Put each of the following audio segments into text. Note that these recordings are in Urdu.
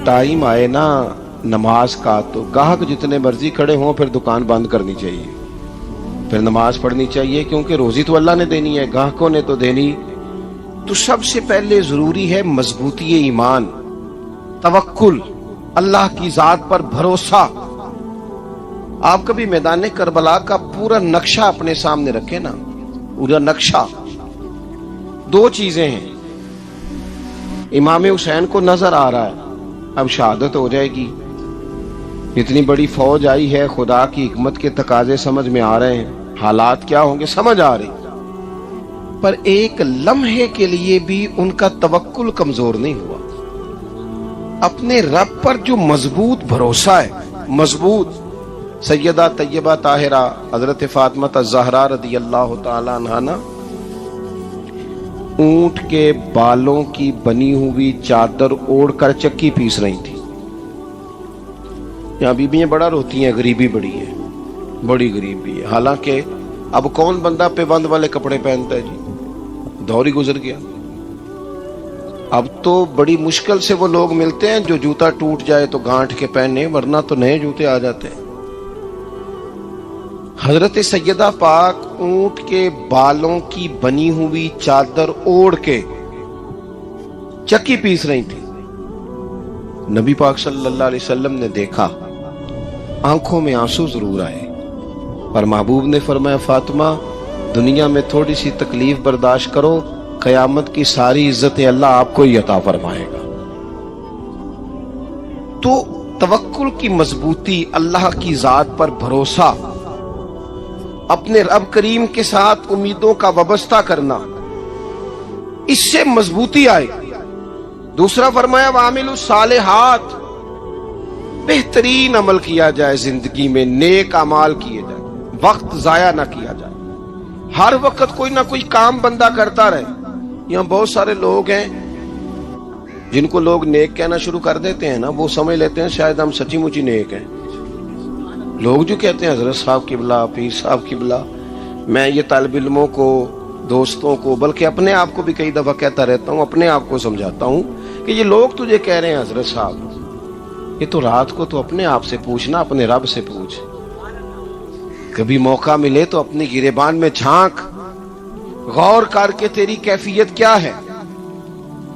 ٹائم آئے نا نماز کا تو گاہک جتنے مرضی کھڑے ہوں پھر دکان بند کرنی چاہیے، پھر نماز پڑھنی چاہیے، کیونکہ روزی تو اللہ نے دینی ہے، گاہکوں نے تو دینی۔ تو سب سے پہلے ضروری ہے مضبوطی ایمان، توکل، اللہ کی ذات پر بھروسہ۔ آپ کبھی میدان کربلا کا پورا نقشہ اپنے سامنے رکھیں نا، پورا نقشہ، دو چیزیں ہیں۔ امام حسین کو نظر آ رہا ہے اب شہادت ہو جائے گی، اتنی بڑی فوج آئی ہے، خدا کی حکمت کے تقاضے سمجھ میں آ رہے ہیں، حالات کیا ہوں گے سمجھ آ رہی، پر ایک لمحے کے لیے بھی ان کا توکل کمزور نہیں ہوا۔ اپنے رب پر جو مضبوط بھروسہ ہے، مضبوط، سیدہ طیبہ طاہرہ حضرت فاطمہ الزہرا رضی اللہ تعالی عنہا نا اونٹ کے بالوں کی بنی ہوئی چادر اوڑھ کر چکی پیس رہی تھی۔ یہاں بیویاں بڑا روتی ہیں، غریبی بڑی ہے، بڑی غریبی ہے، حالانکہ اب کون بندہ پیبند والے کپڑے پہنتا ہے جی، دور ہی گزر گیا۔ اب تو بڑی مشکل سے وہ لوگ ملتے ہیں جو جوتا ٹوٹ جائے تو گانٹھ کے پہنے، ورنہ تو نئے جوتے آ جاتے ہیں۔ حضرت سیدہ پاک اونٹ کے بالوں کی بنی ہوئی چادر اوڑھ کے چکی پیس رہی تھی۔ نبی پاک صلی اللہ علیہ وسلم نے دیکھا، آنکھوں میں آنسو ضرور آئے، پر محبوب نے فرمایا فاطمہ دنیا میں تھوڑی سی تکلیف برداشت کرو، قیامت کی ساری عزتیں اللہ آپ کو ہی عطا فرمائے گا۔ تو توکل کی مضبوطی، اللہ کی ذات پر بھروسہ، اپنے رب کریم کے ساتھ امیدوں کا وابستہ کرنا، اس سے مضبوطی آئے۔ دوسرا فرمایا وَعَمِلُوا الصَّالِحَاتِ، بہترین عمل کیا جائے زندگی میں، نیک اعمال کیے جائے، وقت ضائع نہ کیا جائے، ہر وقت کوئی نہ کوئی کام بندہ کرتا رہے۔ یہاں بہت سارے لوگ ہیں جن کو لوگ نیک کہنا شروع کر دیتے ہیں نا، وہ سمجھ لیتے ہیں شاید ہم سچی مچی نیک ہیں۔ لوگ جو کہتے ہیں حضرت صاحب قبلہ، پیر صاحب قبلہ، میں یہ طالب علموں کو، دوستوں کو، بلکہ اپنے آپ کو بھی کئی دفعہ کہتا رہتا ہوں، اپنے آپ کو سمجھاتا ہوں کہ یہ لوگ تجھے کہہ رہے ہیں حضرت صاحب، یہ تو رات کو تو اپنے آپ سے پوچھنا، اپنے رب سے پوچھ، کبھی موقع ملے تو اپنی گریبان میں جھانک، غور کر کے تیری کیفیت کیا ہے،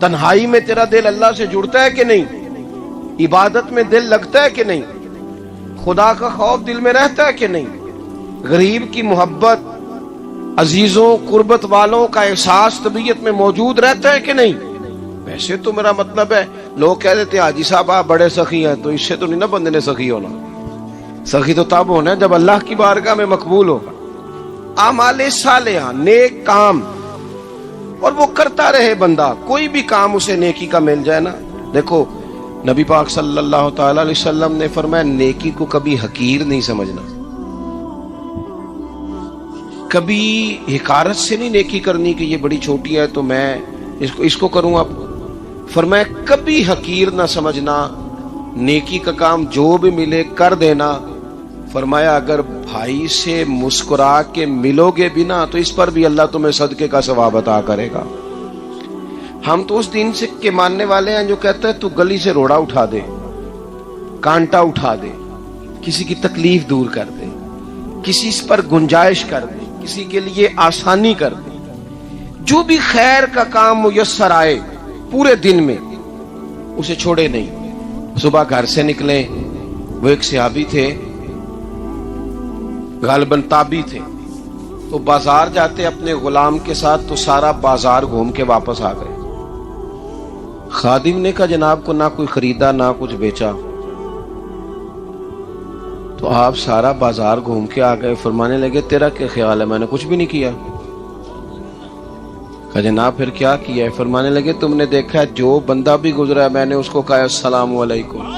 تنہائی میں تیرا دل اللہ سے جڑتا ہے کہ نہیں، عبادت میں دل لگتا ہے کہ نہیں، خدا کا خوف دل میں رہتا ہے کہ نہیں، غریب کی محبت، عزیزوں قربت والوں کا احساس طبیعت میں موجود رہتا ہے کہ نہیں۔ ویسے تو میرا مطلب ہے، لوگ کہہ دیتے ہیں حاجی صاحب آپ بڑے سخی ہیں، تو اس سے تو نہیں نا بندے نے سخی ہونا، سخی تو تب ہونا ہے جب اللہ کی بارگاہ میں مقبول ہوگا۔ اعمال صالحہ، نیک کام، اور وہ کرتا رہے بندہ، کوئی بھی کام اسے نیکی کا مل جائے نا۔ دیکھو نبی پاک صلی اللہ تعالی علیہ وسلم نے فرمایا نیکی کو کبھی حقیر نہیں سمجھنا، کبھی حقارت سے نہیں نیکی کرنی کہ یہ بڑی چھوٹی ہے تو میں اس کو کروں۔ اب فرمایا کبھی حقیر نہ سمجھنا، نیکی کا کام جو بھی ملے کر دینا۔ فرمایا اگر بھائی سے مسکرا کے ملو گے بھی نا تو اس پر بھی اللہ تمہیں صدقے کا ثواب عطا کرے گا۔ ہم تو اس دین سے کے ماننے والے ہیں جو کہتا ہے تو گلی سے روڑا اٹھا دے، کانٹا اٹھا دے، کسی کی تکلیف دور کر دے، کسی اس پر گنجائش کر دے، کسی کے لیے آسانی کر دے، جو بھی خیر کا کام میسر آئے پورے دن میں اسے چھوڑے نہیں۔ صبح گھر سے نکلیں، وہ ایک صحابی تھے، غالباً تابعی تھے، تو بازار جاتے اپنے غلام کے ساتھ تو سارا بازار گھوم کے واپس آ گئے۔ خادم نے کہا جناب کو نہ کوئی خریدا نہ کچھ بیچا، تو آپ سارا بازار گھوم کے آ گئے۔ فرمانے لگے تیرا کیا خیال ہے؟ میں نے کچھ بھی نہیں کیا۔ کہا جناب پھر کیا کیا ہے؟ فرمانے لگے تم نے دیکھا ہے جو بندہ بھی گزرا ہے میں نے اس کو کہا السلام علیکم،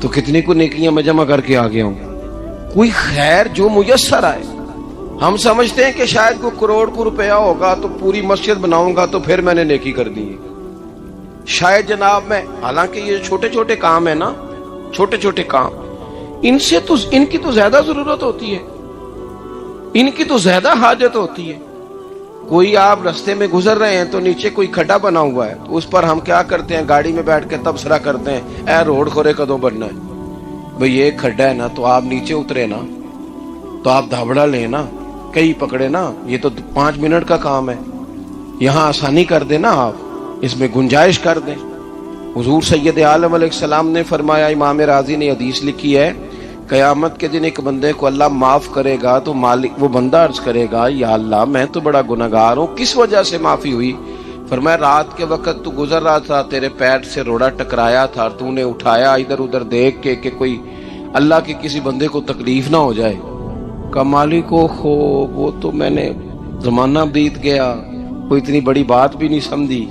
تو کتنی کو نیکیاں میں جمع کر کے آ گیا ہوں۔ کوئی خیر جو میسر آئے، ہم سمجھتے ہیں کہ شاید کوئی کروڑ کو روپیہ ہوگا تو پوری مسجد بناؤں گا تو پھر میں نے نیکی کر دی، شاید جناب میں، حالانکہ یہ چھوٹے چھوٹے کام ہے نا، چھوٹے چھوٹے کام، ان کی تو زیادہ ضرورت ہوتی ہے، ان کی تو زیادہ حاجت ہوتی ہے۔ کوئی آپ رستے میں گزر رہے ہیں تو نیچے کوئی کھڈا بنا ہوا ہے، تو اس پر ہم کیا کرتے ہیں؟ گاڑی میں بیٹھ کے تبصرہ کرتے ہیں، اے روڈ کھورے کدوں بننا ہے؟ بھئی یہ کھڈا ہے نا، تو آپ نیچے اترے نا، تو آپ دھابڑا لیں نا، کئی پکڑے نا، یہ تو 5 منٹ کا کام ہے، یہاں آسانی کر دیں نا، آپ اس میں گنجائش کر دیں۔ حضور سید عالم علیہ السلام نے فرمایا، امام راضی نے حدیث لکھی ہے، قیامت کے دن ایک بندے کو اللہ معاف کرے گا تو مالک وہ بندہ عرض کرے گا، یا اللہ میں تو بڑا گنہگار ہوں، کس وجہ سے معافی ہوئی؟ فرمایا رات کے وقت تو گزر رہا تھا، تیرے پیر سے روڑا ٹکرایا تھا، تو نے اٹھایا ادھر ادھر دیکھ کے کہ کوئی اللہ کے کسی بندے کو تکلیف نہ ہو جائے۔ کہ مالک ہو وہ تو میں نے زمانہ بیت گیا، کوئی اتنی بڑی بات بھی نہیں سمجھی۔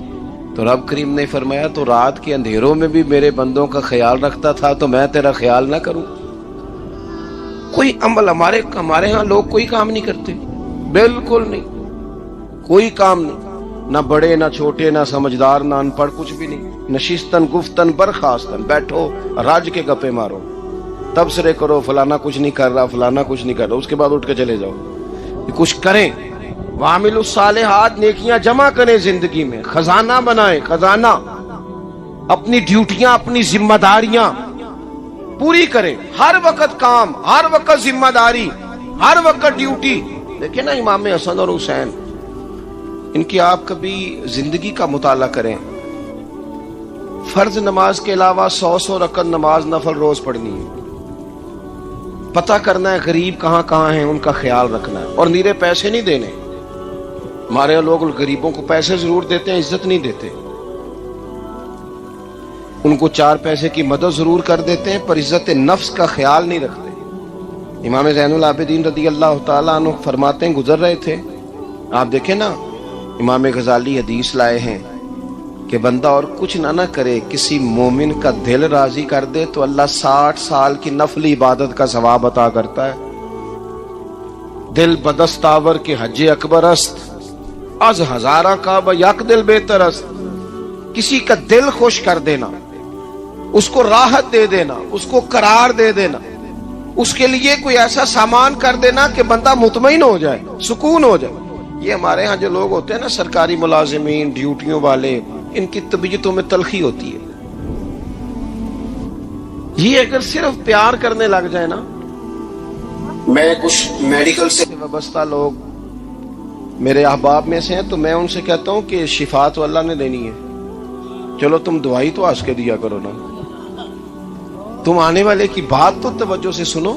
تو رب کریم نے فرمایا تو رات کے اندھیروں میں بھی میرے بندوں کا خیال رکھتا تھا تو میں تیرا خیال نہ کروں؟ کوئی عمل ہمارے ہاں لوگ کوئی کام نہیں کرتے، بالکل نہیں، کوئی کام نہیں، نہ بڑے نہ چھوٹے نہ سمجھدار نہ ان پڑھ، کچھ بھی نہیں، نشستن گفتن برخاستن، بیٹھو راج کے گپے مارو، تبصرے کرو، فلانا کچھ نہیں کر رہا، فلانا کچھ نہیں کر رہا، اس کے بعد اٹھ کے چلے جاؤ۔ کچھ کریں، وعامل الصالحات، نیکیاں جمع کریں، زندگی میں خزانہ بنائیں، خزانہ، اپنی ڈیوٹیاں اپنی ذمہ داریاں پوری کریں، ہر وقت کام، ہر وقت ذمہ داری، ہر وقت ڈیوٹی۔ دیکھیں نا امام حسن اور حسین، ان کی آپ کبھی زندگی کا مطالعہ کریں، فرض نماز کے علاوہ 100 رکعت نماز نفل روز پڑھنی ہے، پتہ کرنا ہے غریب کہاں کہاں ہیں، ان کا خیال رکھنا ہے، اور نیرے پیسے نہیں دینے۔ ہمارے لوگ غریبوں کو پیسے ضرور دیتے ہیں، عزت نہیں دیتے، ان کو 4 پیسے کی مدد ضرور کر دیتے ہیں، پر عزت نفس کا خیال نہیں رکھتے۔ امام زین العابدین رضی اللہ تعالیٰ عنہ فرماتے ہیں، گزر رہے تھے، آپ دیکھیں نا، امام غزالی حدیث لائے ہیں کہ بندہ اور کچھ نہ کرے، کسی مومن کا دل راضی کر دے تو اللہ 60 سال کی نفلی عبادت کا ثواب عطا کرتا ہے۔ دل بدستاور کے حج اکبر است، از ہزارہ کعبہ یک دل بہتر است۔ کسی کا دل خوش کر دینا، اس کو راحت دے دینا، اس کو قرار دے دینا، اس کے لیے کوئی ایسا سامان کر دینا کہ بندہ مطمئن ہو جائے، سکون ہو جائے۔ یہ ہمارے ہاں جو لوگ ہوتے ہیں نا، سرکاری ملازمین، ڈیوٹیوں والے، ان کی طبیعتوں میں تلخی ہوتی ہے۔ یہ اگر صرف پیار کرنے لگ جائے نا، میں کچھ میڈیکل سے وابستہ لوگ میرے احباب میں سے ہیں، تو میں ان سے کہتا ہوں کہ شفا تو اللہ نے دینی ہے، چلو تم دوائی تو ہنس کے دیا کرو نا، تم آنے والے کی بات تو توجہ سے سنو۔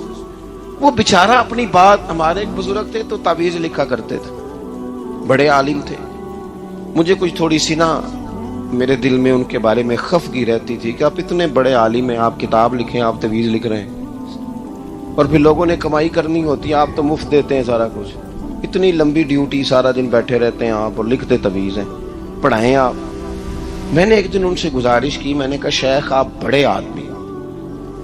وہ بیچارہ اپنی بات، ہمارے ایک بزرگ تھے تو تعویذ لکھا کرتے تھے، بڑے عالم تھے، مجھے کچھ تھوڑی سی نا میرے دل میں ان کے بارے میں خفگی رہتی تھی کہ آپ اتنے بڑے عالم ہیں، آپ کتاب لکھیں، آپ تعویذ لکھ رہے ہیں، اور پھر لوگوں نے کمائی کرنی ہوتی ہے، آپ تو مفت دیتے ہیں سارا کچھ، اتنی لمبی ڈیوٹی، سارا دن بیٹھے رہتے ہیں آپ اور لکھتے تعویذ ہیں، پڑھائیں آپ۔ میں نے ایک دن ان سے گزارش کی، میں نے کہا شیخ آپ بڑے آدمی،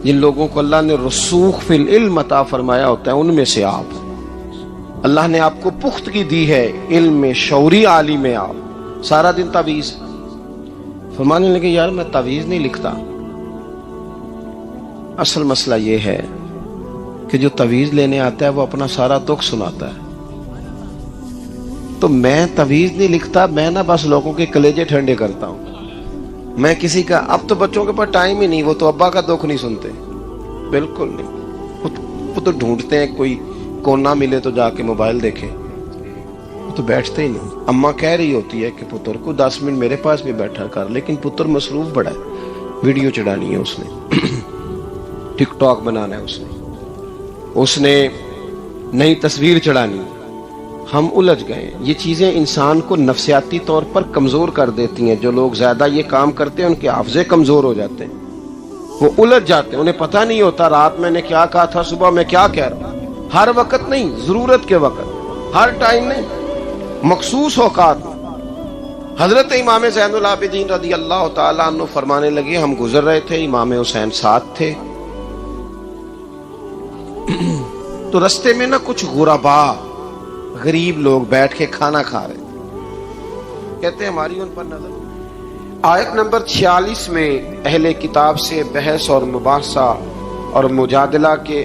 جن لوگوں کو اللہ نے رسوخ فی العلم عطا فرمایا ہوتا ہے ان میں سے آپ، اللہ نے آپ کو پختگی دی ہے علم میں، شعوری عالم میں، آپ سارا دن تعویذ۔ فرمانے لگے یار میں تعویذ نہیں لکھتا، اصل مسئلہ یہ ہے کہ جو تعویذ لینے آتا ہے وہ اپنا سارا دکھ سناتا ہے، تو میں تعویذ نہیں لکھتا، میں نا بس لوگوں کے کلیجے ٹھنڈے کرتا ہوں۔ میں کسی کا، اب تو بچوں کے پاس ٹائم ہی نہیں، وہ تو ابا کا دکھ نہیں سنتے، بالکل نہیں، وہ تو ڈھونڈتے ہیں کوئی کونا ملے تو جا کے موبائل دیکھے، وہ تو بیٹھتے ہی نہیں۔ اماں کہہ رہی ہوتی ہے کہ پتر کو 10 منٹ میرے پاس بھی بیٹھا کر، لیکن پتر مصروف بڑا ہے، ویڈیو چڑھانی ہے اس نے، ٹک ٹاک بنانا ہے اس نے نئی تصویر چڑھانی۔ ہم الجھ گئے، یہ چیزیں انسان کو نفسیاتی طور پر کمزور کر دیتی ہیں۔ جو لوگ زیادہ یہ کام کرتے ہیں ان کے حافظے کمزور ہو جاتے ہیں، وہ الجھ جاتے ہیں، انہیں پتہ نہیں ہوتا رات میں نے کیا کہا تھا، صبح میں کیا کہہ رہا ہوں۔ ہر وقت نہیں، ضرورت کے وقت، ہر ٹائم نہیں، مخصوص اوقات میں۔ حضرت امام زین العابدین رضی اللہ تعالیٰ عنہ فرمانے لگے، ہم گزر رہے تھے، امام حسین ساتھ تھے، تو رستے میں نا کچھ غربا، غریب لوگ بیٹھ کے کھانا کھا رہے تھے، کہتے ہیں ہماری ان پر نظر، آیت نمبر 46 میں اہل کتاب سے بحث اور مباحثہ اور مجادلہ کے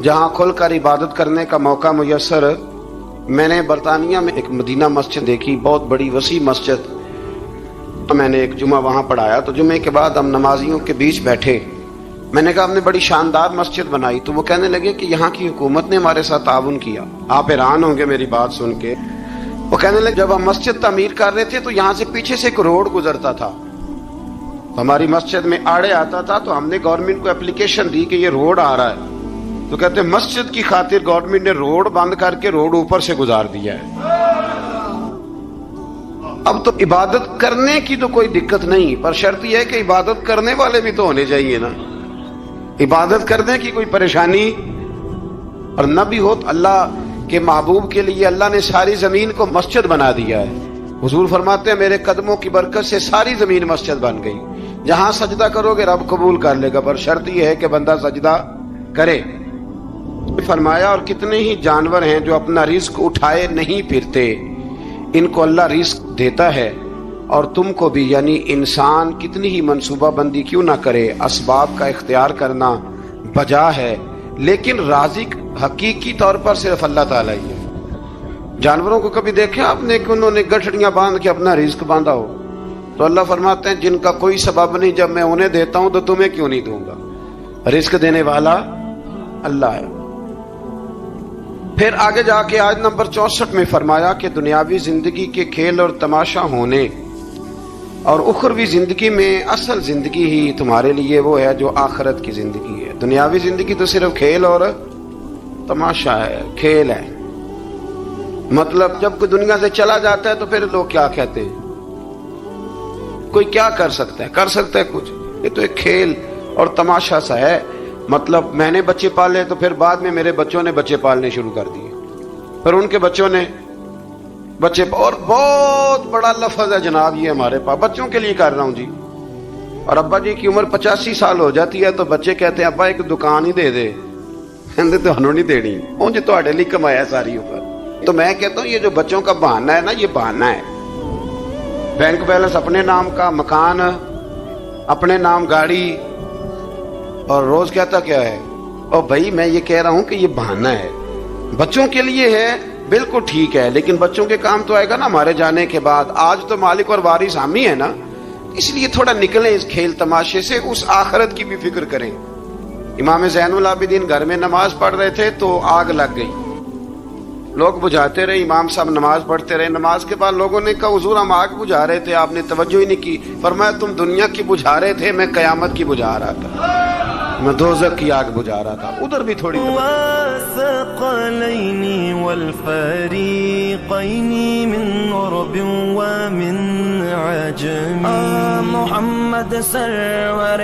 جہاں کھل کر عبادت کرنے کا موقع میسر، میں نے برطانیہ میں ایک مدینہ مسجد دیکھی، بہت بڑی وسیع مسجد. میں نے ایک جمعہ وہاں پڑھایا، تو جمعے کے بعد ہم نمازیوں کے بیچ بیٹھے. میں نے کہا ہم نے بڑی شاندار مسجد بنائی. تو وہ کہنے لگے کہ یہاں کی حکومت نے ہمارے ساتھ تعاون کیا. آپ حیران ہوں گے میری بات سن کے. وہ کہنے لگے جب ہم مسجد تعمیر کر رہے تھے تو یہاں سے پیچھے سے ایک روڈ گزرتا تھا، ہماری مسجد میں آڑے آتا تھا، تو ہم نے گورنمنٹ کو اپلیکیشن دی کہ یہ روڈ آ رہا ہے. تو کہتے ہیں مسجد کی خاطر گورنمنٹ نے روڈ بند کر کے روڈ اوپر سے گزار دیا ہے. اب تو عبادت کرنے کی تو کوئی دقت نہیں، پر شرط یہ ہے کہ عبادت کرنے والے بھی تو ہونے چاہیے نا. عبادت کرنے کی کوئی پریشانی اور نہ بھی ہو. تو اللہ کے محبوب کے لیے اللہ نے ساری زمین کو مسجد بنا دیا ہے. حضور فرماتے ہیں میرے قدموں کی برکت سے ساری زمین مسجد بن گئی. جہاں سجدہ کرو گے رب قبول کر لے گا، پر شرط یہ ہے کہ بندہ سجدہ کرے. فرمایا اور کتنے ہی جانور ہیں جو اپنا رزق اٹھائے نہیں پھرتے، ان کو اللہ رزق دیتا ہے. اور تم کو بھی، یعنی انسان کتنی ہی منصوبہ بندی کیوں نہ کرے، اسباب کا اختیار کرنا بجا ہے، لیکن رازق حقیقی طور پر صرف اللہ تعالیٰ ہی ہے. جانوروں کو کبھی دیکھیں آپ نے کہ انہوں نے گٹھڑیاں باندھ کے اپنا رزق باندھا ہو؟ تو اللہ فرماتے ہیں جن کا کوئی سبب نہیں، جب میں انہیں دیتا ہوں تو تمہیں کیوں نہیں دوں گا. رزق دینے والا اللہ ہے. پھر آگے جا کے آیت نمبر 64 میں فرمایا کہ دنیاوی زندگی کے کھیل اور تماشا ہونے اور اخروی زندگی میں اصل زندگی ہی تمہارے لیے وہ ہے جو آخرت کی زندگی ہے. دنیاوی زندگی تو صرف کھیل اور تماشا ہے، کھیل ہے. مطلب جب کوئی دنیا سے چلا جاتا ہے تو پھر لوگ کیا کہتے ہیں، کوئی کیا کر سکتا ہے، کر سکتا ہے کچھ؟ یہ تو ایک کھیل اور تماشا سا ہے. مطلب میں نے بچے پالے تو پھر بعد میں میرے بچوں نے بچے پالنے شروع کر دیے، پھر ان کے بچوں نے بچے، اور بہت بڑا لفظ ہے جناب یہ ہمارے پاس، بچوں کے لیے کر رہا ہوں جی. اور ابا جی کی عمر 85 سال ہو جاتی ہے تو بچے کہتے ہیں ابا ایک دکان ہی دے دے. کہتے تو ہنوں نہیں دینی، اونج تہاڈے لیے کمایا ساری اوپر. تو میں کہتا ہوں یہ جو بچوں کا بہانہ ہے نا، یہ بہانہ ہے. بینک بیلنس اپنے نام کا، مکان اپنے نام، گاڑی، اور روز کہتا کیا ہے، اور بھائی میں یہ کہہ رہا ہوں کہ یہ بہانہ ہے. بچوں کے لیے ہے بالکل ٹھیک ہے، لیکن بچوں کے کام تو آئے گا نا ہمارے جانے کے بعد. آج تو مالک اور وارث ہم ہی ہے نا، اس لیے تھوڑا نکلیں اس کھیل تماشے سے، اس آخرت کی بھی فکر کریں. امام زین العابدین گھر میں نماز پڑھ رہے تھے تو آگ لگ گئی. لوگ بجھاتے رہے، امام صاحب نماز پڑھتے رہے. نماز کے بعد لوگوں نے کہا حضور ہم آگ بجھا رہے تھے، آپ نے توجہ ہی نہیں کی. فرمایا تم دنیا کی بجھا رہے تھے، میں قیامت کی بجھا رہا تھا، میں دوزخ کی آگ بجھا رہا تھا. ادھر بھی تھوڑی ثقلين والفريقين من عرب ومن عجم محمد سرور